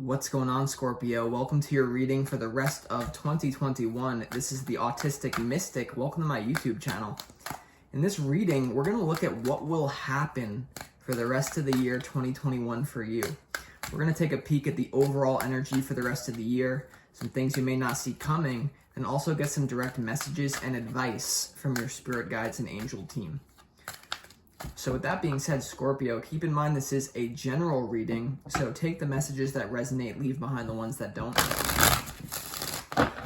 What's going on, Scorpio? Welcome to your reading for the rest of 2021. This is the Autistic Mystic. Welcome to my YouTube channel. In this reading, we're going to look at what will happen for the rest of the year 2021 for you. We're going to take a peek at the overall energy for the rest of the year, some things you may not see coming, and also get some direct messages and advice from your spirit guides and angel team. So with that being said, Scorpio, keep in mind this is a general reading, so take the messages that resonate, leave behind the ones that don't.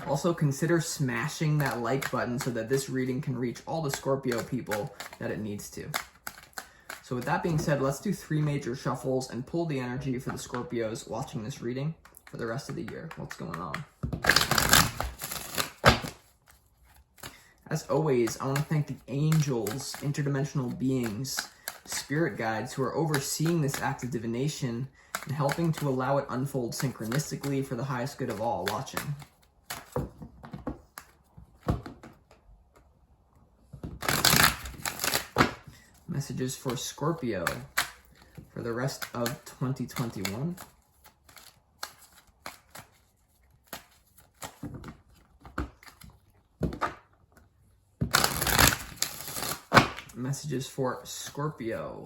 Also, consider smashing that like button so that this reading can reach all the Scorpio people that it needs to. So with that being said, let's do 3 major shuffles and pull the energy for the Scorpios watching this reading for the rest of the year. What's going on? As always, I want to thank the angels, interdimensional beings, spirit guides who are overseeing this act of divination and helping to allow it unfold synchronistically for the highest good of all watching. Messages for Scorpio for the rest of 2021. Messages for Scorpio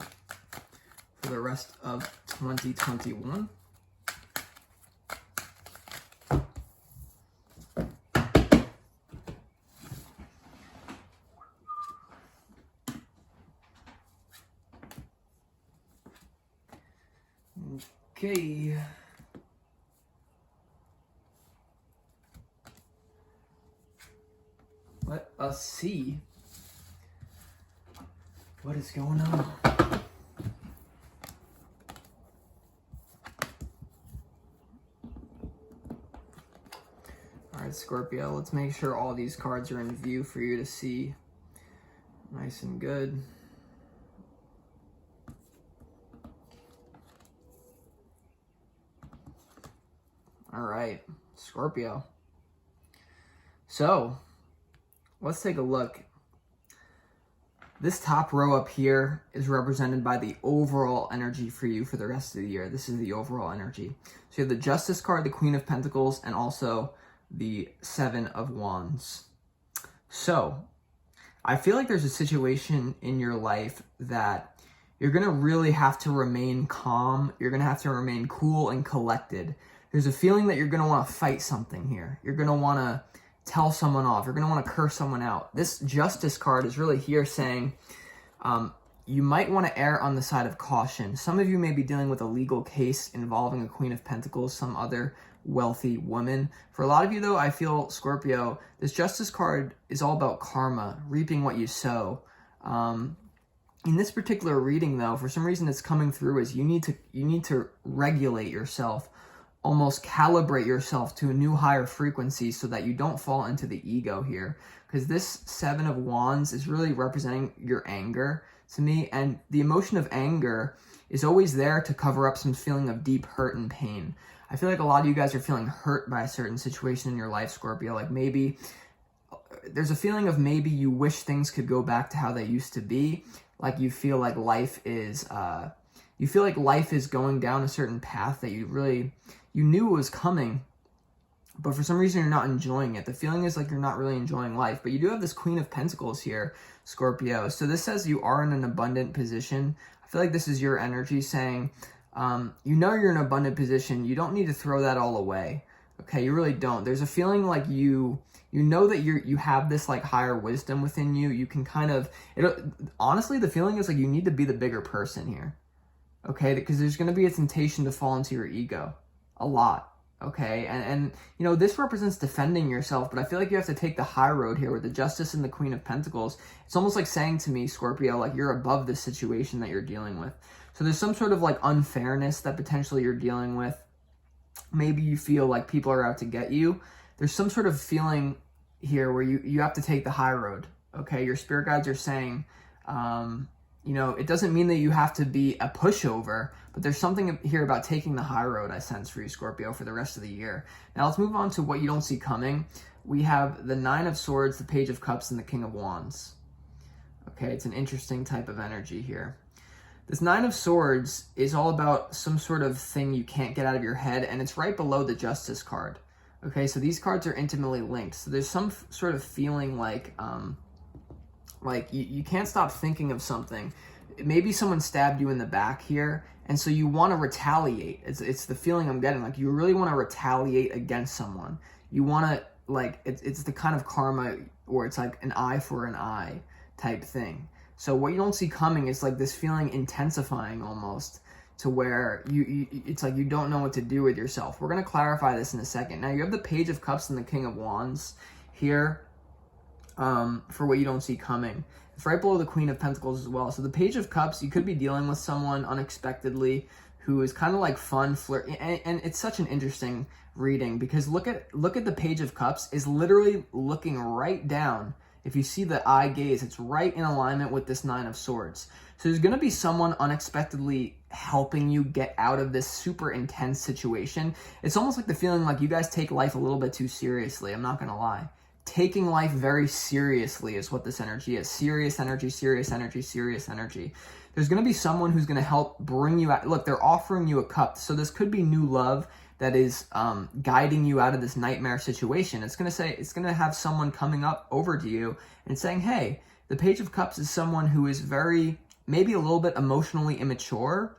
for the rest of 2021. Okay. Let us see what is going on. All right, Scorpio, let's make sure all these cards are in view for you to see. Nice and good. All right, Scorpio. So, let's take a look. This top row up here is represented by the overall energy for you for the rest of the year. This is the overall energy. So you have the Justice card, the Queen of Pentacles, and also the 7 of Wands. So I feel like there's a situation in your life that you're going to really have to remain calm. You're going to have to remain cool and collected. There's a feeling that you're going to want to fight something here. You're going to want to tell someone off. You're going to want to curse someone out. This Justice card is really here saying you might want to err on the side of caution. Some of you may be dealing with a legal case involving a Queen of Pentacles, some other wealthy woman. For a lot of you, though, I feel, Scorpio, this Justice card is all about karma, reaping what you sow. In this particular reading, though, for some reason it's coming through as you need to regulate yourself, almost calibrate yourself to a new higher frequency so that you don't fall into the ego here. Because this 7 of Wands is really representing your anger to me. And the emotion of anger is always there to cover up some feeling of deep hurt and pain. I feel like a lot of you guys are feeling hurt by a certain situation in your life, Scorpio. Like maybe there's a feeling of maybe you wish things could go back to how they used to be. Like you feel like life is going down a certain path that you knew it was coming, but for some reason you're not enjoying it. The feeling is like you're not really enjoying life, but you do have this Queen of Pentacles here, Scorpio. So this says you are in an abundant position. I feel like this is your energy saying, you know you're in an abundant position. You don't need to throw that all away. Okay, you really don't. There's a feeling like you know that you have this like higher wisdom within you. You can kind of, honestly, the feeling is like you need to be the bigger person here. Okay, because there's going to be a temptation to fall into your ego. A lot, okay? And you know, this represents defending yourself, but I feel like you have to take the high road here with the Justice and the Queen of Pentacles. It's almost like saying to me, Scorpio, like you're above this situation that you're dealing with. So there's some sort of like unfairness that potentially you're dealing with. Maybe you feel like people are out to get you. There's some sort of feeling here where you have to take the high road, okay? Your spirit guides are saying, you know, it doesn't mean that you have to be a pushover, but there's something here about taking the high road, I sense, for you, Scorpio, for the rest of the year. Now, let's move on to what you don't see coming. We have the 9 of Swords, the Page of Cups, and the King of Wands. Okay, it's an interesting type of energy here. This Nine of Swords is all about some sort of thing you can't get out of your head, and it's right below the Justice card. Okay, so these cards are intimately linked. So there's some sort of feeling like you can't stop thinking of something. Maybe someone stabbed you in the back here, and so you want to retaliate. It's the feeling I'm getting. Like, you really want to retaliate against someone. You want to, like, it's the kind of karma where it's like an eye for an eye type thing. So what you don't see coming is like this feeling intensifying almost, to where it's like you don't know what to do with yourself. We're going to clarify this in a second. Now, you have the Page of Cups and the King of Wands here for what you don't see coming. It's right below the Queen of Pentacles as well. So the Page of Cups, you could be dealing with someone unexpectedly who is kind of like fun, flirt, and it's such an interesting reading, because look at the Page of Cups is literally looking right down. If you see the eye gaze, it's right in alignment with this Nine of Swords. So there's going to be someone unexpectedly helping you get out of this super intense situation. It's almost like the feeling like you guys take life a little bit too seriously. I'm not going to lie. Taking life very seriously is what this energy is. Serious energy, serious energy, serious energy. There's going to be someone who's going to help bring you out. Look, they're offering you a cup. So this could be new love that is guiding you out of this nightmare situation. It's going to have someone coming up over to you and saying, hey, the Page of Cups is someone who is maybe a little bit emotionally immature,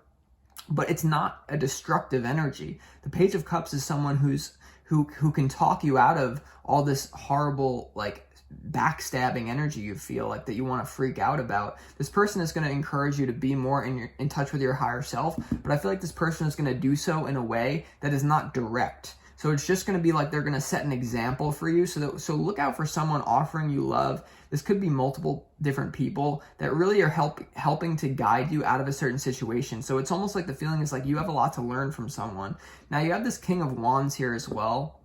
but it's not a destructive energy. The Page of Cups is someone who can talk you out of all this horrible, like, backstabbing energy you feel like that you want to freak out about. This person is going to encourage you to be more in touch with your higher self, but I feel like this person is going to do so in a way that is not direct. So it's just going to be like they're going to set an example for you. So look out for someone offering you love. This could be multiple different people that really are helping to guide you out of a certain situation. So it's almost like the feeling is like you have a lot to learn from someone. Now, you have this King of Wands here as well.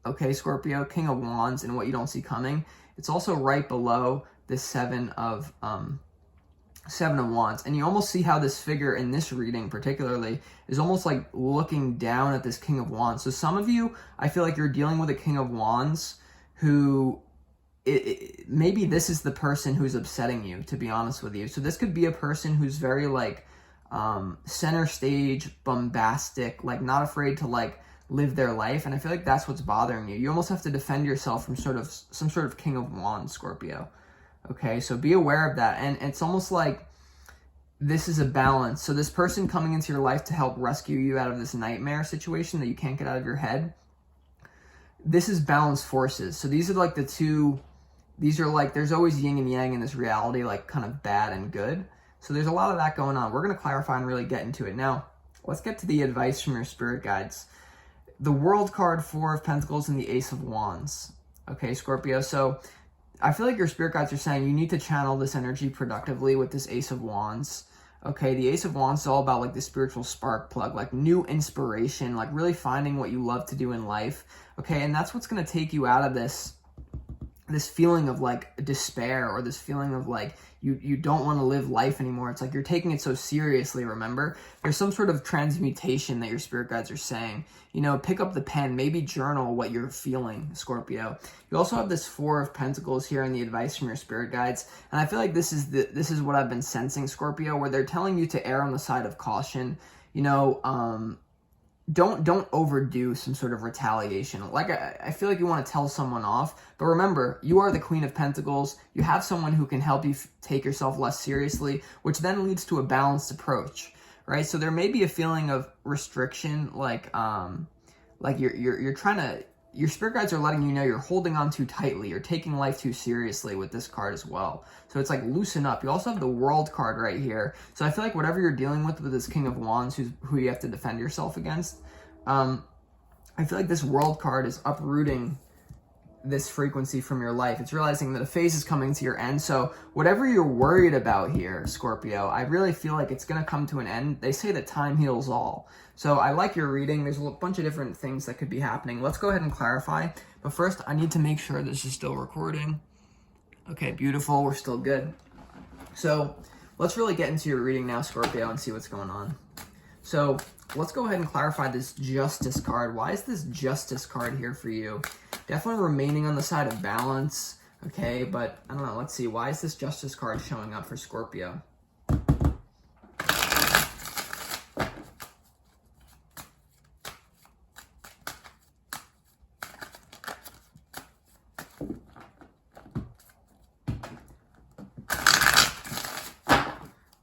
Okay, Scorpio, King of Wands and what you don't see coming. It's also right below the Seven of Wands. And you almost see how this figure in this reading particularly is almost like looking down at this King of Wands. So some of you, I feel like you're dealing with a King of Wands who, maybe this is the person who's upsetting you, to be honest with you. So this could be a person who's very like center stage, bombastic, like not afraid to like live their life, and I feel like that's what's bothering you. You almost have to defend yourself from some sort of King of Wands, Scorpio. Okay, so be aware of that. And it's almost like this is a balance. So this person coming into your life to help rescue you out of this nightmare situation that you can't get out of your head, this is balanced forces. So these are like there's always yin and yang in this reality, like kind of bad and good. So there's a lot of that going on. We're going to clarify and really get into it. Now, let's get to the advice from your spirit guides. The World card, Four of Pentacles, and the Ace of Wands. Okay, Scorpio. So I feel like your spirit guides are saying you need to channel this energy productively with this Ace of Wands. Okay, the Ace of Wands is all about like the spiritual spark plug, like new inspiration, like really finding what you love to do in life. Okay, and that's what's going to take you out of this feeling of like despair, or this feeling of like you don't want to live life anymore. It's like you're taking it so seriously, remember? There's some sort of transmutation that your spirit guides are saying. You know, pick up the pen, maybe journal what you're feeling, Scorpio. You also have this Four of Pentacles here in the advice from your spirit guides. And I feel like this is what I've been sensing, Scorpio, where they're telling you to err on the side of caution. You know, don't overdo some sort of retaliation. Like, I feel like you want to tell someone off, but remember, you are the Queen of Pentacles. You have someone who can help you take yourself less seriously, which then leads to a balanced approach, right? So there may be a feeling of restriction, like you're trying to, your spirit guides are letting you know you're holding on too tightly. You're taking life too seriously with this card as well. So it's like loosen up. You also have the World card right here. So I feel like whatever you're dealing with this King of Wands, who you have to defend yourself against, I feel like this World card is uprooting this frequency from your life. It's realizing that a phase is coming to your end. So whatever you're worried about here, Scorpio, I really feel like it's going to come to an end. They say that time heals all. So I like your reading. There's a bunch of different things that could be happening. Let's go ahead and clarify. But first, I need to make sure this is still recording. Okay, beautiful. We're still good. So let's really get into your reading now, Scorpio, and see what's going on. So let's go ahead and clarify this Justice card. Why is this Justice card here for you? Definitely remaining on the side of balance, okay? But I don't know. Let's see. Why is this Justice card showing up for Scorpio?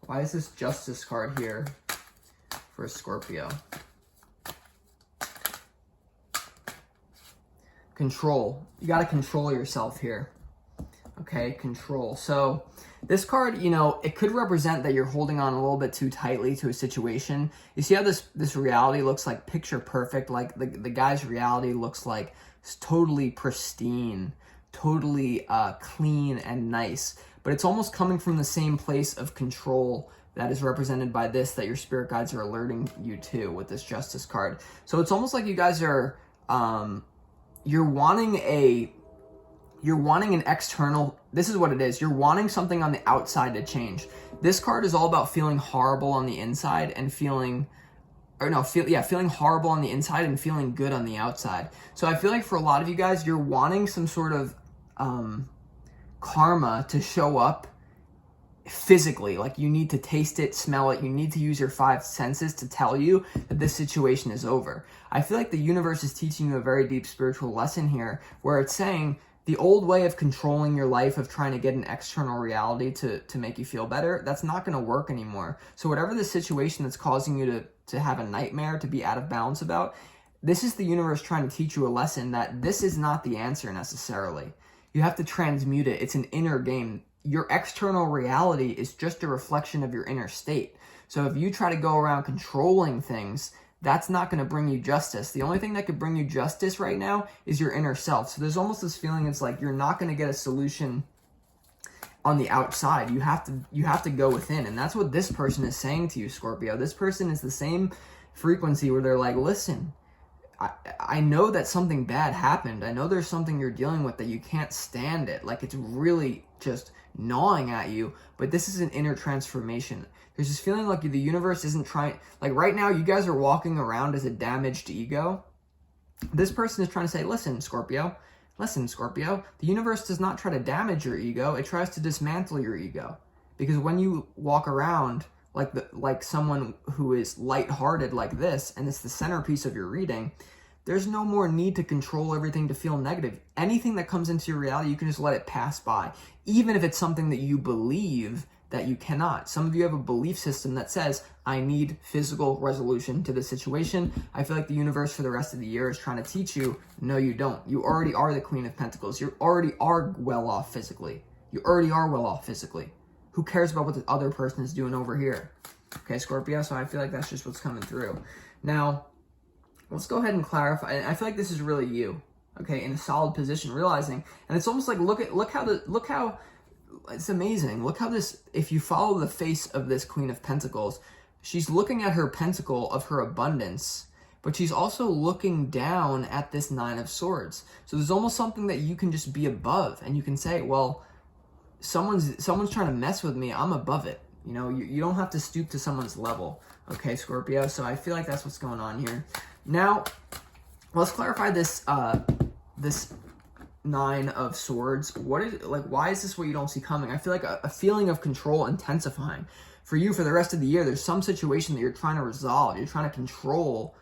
Why is this Justice card here for Scorpio? Control. You got to control yourself here. Okay, control. So this card, you know, it could represent that you're holding on a little bit too tightly to a situation. You see how this reality looks like picture perfect? Like the guy's reality looks like it's totally pristine, totally clean and nice. But it's almost coming from the same place of control that is represented by this, that your spirit guides are alerting you to with this Justice card. So it's almost like you guys are, you're wanting an external, this is what it is. You're wanting something on the outside to change. This card is all about feeling horrible on the inside and feeling horrible on the inside and feeling good on the outside. So I feel like for a lot of you guys, you're wanting some sort of karma to show up physically. Like you need to taste it, smell it. You need to use your 5 senses to tell you that this situation is over. I feel like the universe is teaching you a very deep spiritual lesson here, where it's saying the old way of controlling your life, of trying to get an external reality to make you feel better, that's not going to work anymore. So whatever the situation that's causing you to have a nightmare, to be out of balance about, this is the universe trying to teach you a lesson that this is not the answer necessarily. You have to transmute it. It's an inner game. Your external reality is just a reflection of your inner state. So if you try to go around controlling things, that's not going to bring you justice. The only thing that could bring you justice right now is your inner self. So there's almost this feeling, it's like you're not going to get a solution on the outside. You have to go within. And that's what this person is saying to you, Scorpio. This person is the same frequency where they're like, listen, I know that something bad happened. I know there's something you're dealing with that you can't stand it. Like it's really just gnawing at you, but this is an inner transformation. There's this feeling like the universe isn't trying, like right now you guys are walking around as a damaged ego. This person is trying to say, listen, Scorpio, the universe does not try to damage your ego. It tries to dismantle your ego. Because when you walk around like someone who is lighthearted like this, and it's the centerpiece of your reading, there's no more need to control everything to feel negative. Anything that comes into your reality, you can just let it pass by. Even if it's something that you believe that you cannot. Some of you have a belief system that says, I need physical resolution to the situation. I feel like the universe for the rest of the year is trying to teach you, no, you don't. You already are the Queen of Pentacles. You already are well off physically. Who cares about what the other person is doing over here? Okay, Scorpio, so I feel like that's just what's coming through. Now, let's go ahead and clarify. And I feel like this is really you, okay, in a solid position, realizing, and it's almost like, look how, it's amazing. Look how this, if you follow the face of this Queen of Pentacles, she's looking at her pentacle of her abundance, but she's also looking down at this Nine of Swords. So there's almost something that you can just be above, and you can say, well, someone's trying to mess with me, I'm above it. You know, you don't have to stoop to someone's level. Okay, Scorpio, so I feel like that's what's going on here. Now, let's clarify this this Nine of Swords. Why is this what you don't see coming? I feel like a feeling of control intensifying. For you, for the rest of the year, there's some situation that you're trying to resolve. You're trying to control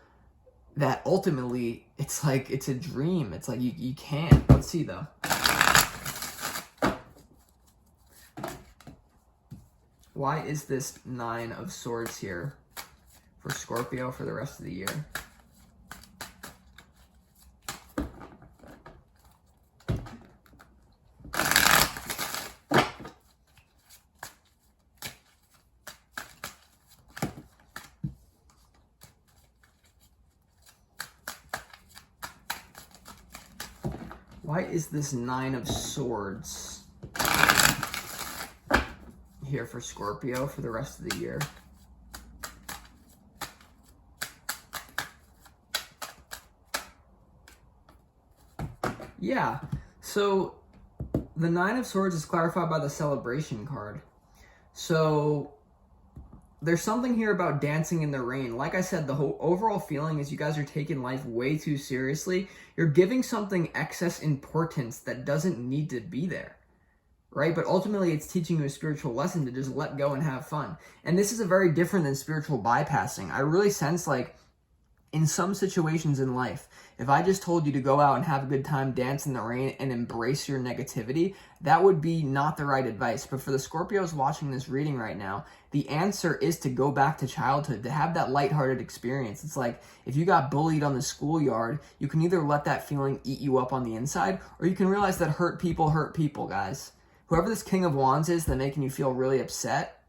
that ultimately, it's like, it's a dream. It's like you can't. Let's see, though. Why is this Nine of Swords here for Scorpio for the rest of the year? Why is this Nine of Swords here for Scorpio for the rest of the year? Yeah, so the Nine of Swords is clarified by the Celebration card. So there's something here about dancing in the rain. Like I said, the whole overall feeling is you guys are taking life way too seriously. You're giving something excess importance that doesn't need to be there, right? But ultimately, it's teaching you a spiritual lesson to just let go and have fun. And this is a very different than spiritual bypassing. I really sense like In some situations in life, if I just told you to go out and have a good time, dance in the rain, and embrace your negativity, that would be not the right advice. But for the Scorpios watching this reading right now, the answer is to go back to childhood, to have that lighthearted experience. It's like if you got bullied on the schoolyard, you can either let that feeling eat you up on the inside, or you can realize that hurt people, guys. Whoever this King of Wands is that's making you feel really upset,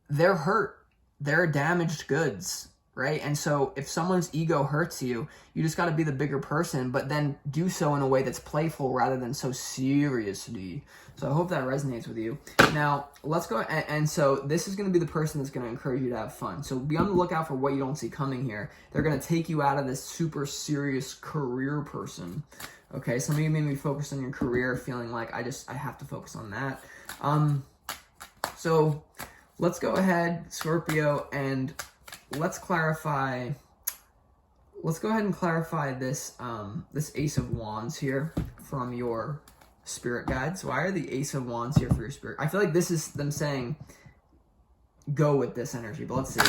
they're hurt. They're damaged goods. Right? And so if someone's ego hurts you, you just got to be the bigger person, but then do so in a way that's playful rather than so seriously. So I hope that resonates with you. Now, let's go. And so this is going to be the person that's going to encourage you to have fun. So be on the lookout for what you don't see coming here. They're going to take you out of this super serious career person. Okay, some of you may be focused on your career, feeling like I have to focus on that. So let's go ahead, Scorpio, and let's go ahead and clarify this this Ace of Wands here from your spirit guides. Why are the Ace of Wands here for your spirit? I feel like this is them saying, go with this energy, but let's see.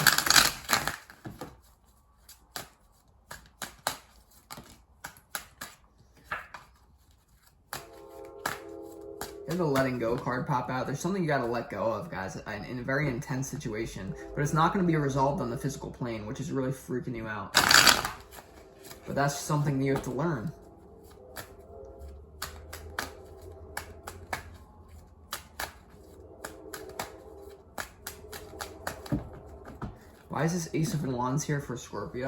There's a letting go card pop out. There's something you got to let go of, guys, in a very intense situation. But it's not going to be resolved on the physical plane, which is really freaking you out. But that's something that you have to learn. Why is this Ace of Wands here for Scorpio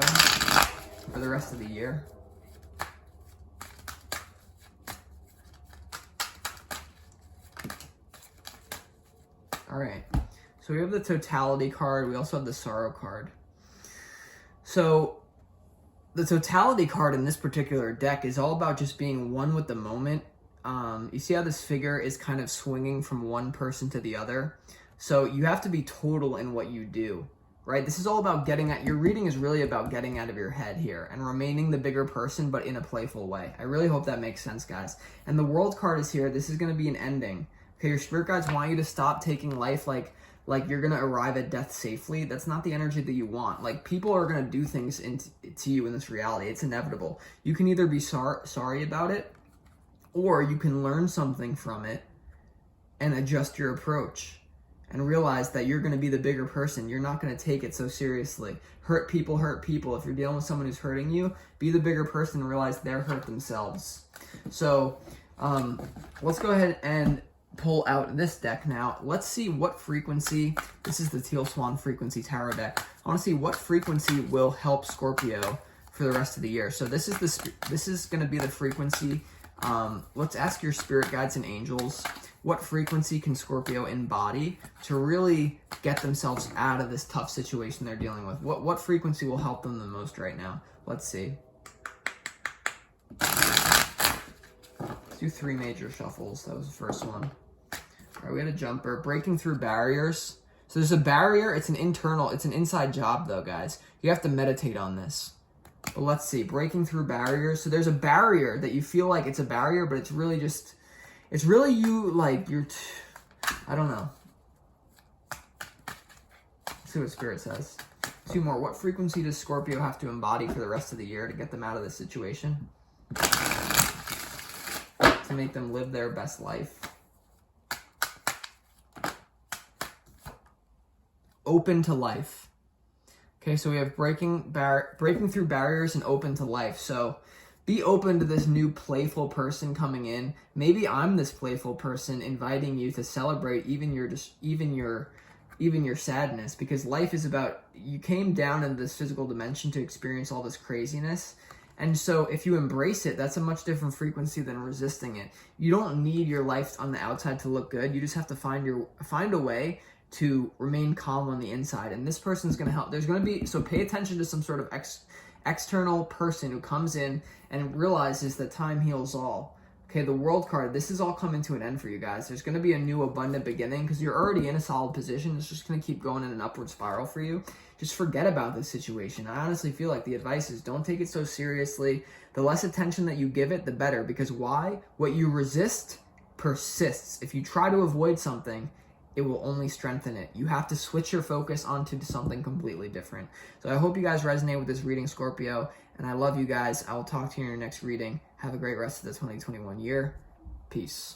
for the rest of the year? All right, so we have the Totality card. We also have the Sorrow card. So the Totality card in this particular deck is all about just being one with the moment. You see how this figure is kind of swinging from one person to the other? So you have to be total in what you do, right? This is all about your reading is really about getting out of your head here and remaining the bigger person, but in a playful way. I really hope that makes sense, guys. And the World card is here. This is going to be an ending. Okay, your spirit guides want you to stop taking life like you're going to arrive at death safely. That's not the energy that you want. Like, people are going to do things to you in this reality. It's inevitable. You can either be sorry about it, or you can learn something from it and adjust your approach and realize that you're going to be the bigger person. You're not going to take it so seriously. Hurt people. If you're dealing with someone who's hurting you, be the bigger person and realize they're hurt themselves. So let's go ahead and pull out this deck now. Let's see what frequency. This is the Teal Swan Frequency Tarot deck. I want to see what frequency will help Scorpio for the rest of the year. So this is going to be the frequency. Let's ask your spirit guides and angels, what frequency can Scorpio embody to really get themselves out of this tough situation they're dealing with? What frequency will help them the most right now? Let's see. Let's do 3 major shuffles. That was the first one. All right, we had a jumper. Breaking through barriers. So there's a barrier. It's an inside job though, guys. You have to meditate on this. But let's see. Breaking through barriers. So there's a barrier that you feel like it's a barrier, but it's really you, like, I don't know. Let's see what Spirit says. 2 more. What frequency does Scorpio have to embody for the rest of the year to get them out of this situation? To make them live their best life. Open to life. Okay, so we have breaking through barriers and open to life. So be open to this new playful person coming in. Maybe I'm this playful person inviting you to celebrate even your sadness, because life is about, you came down in this physical dimension to experience all this craziness. And so if you embrace it, that's a much different frequency than resisting it. You don't need your life on the outside to look good. You just have to find a way to remain calm on the inside. And this person's going to help. There's going to be, so pay attention to some sort of external person who comes in and realizes that time heals all. Okay, the World card, this is all coming to an end for you guys. There's going to be a new abundant beginning because you're already in a solid position. It's just going to keep going in an upward spiral for you. Just forget about this situation. I honestly feel like the advice is don't take it so seriously. The less attention that you give it, the better. Because why? What you resist persists. If you try to avoid something, it will only strengthen it. You have to switch your focus onto something completely different. So I hope you guys resonate with this reading, Scorpio, and I love you guys. I will talk to you in your next reading. Have a great rest of the 2021 year. Peace.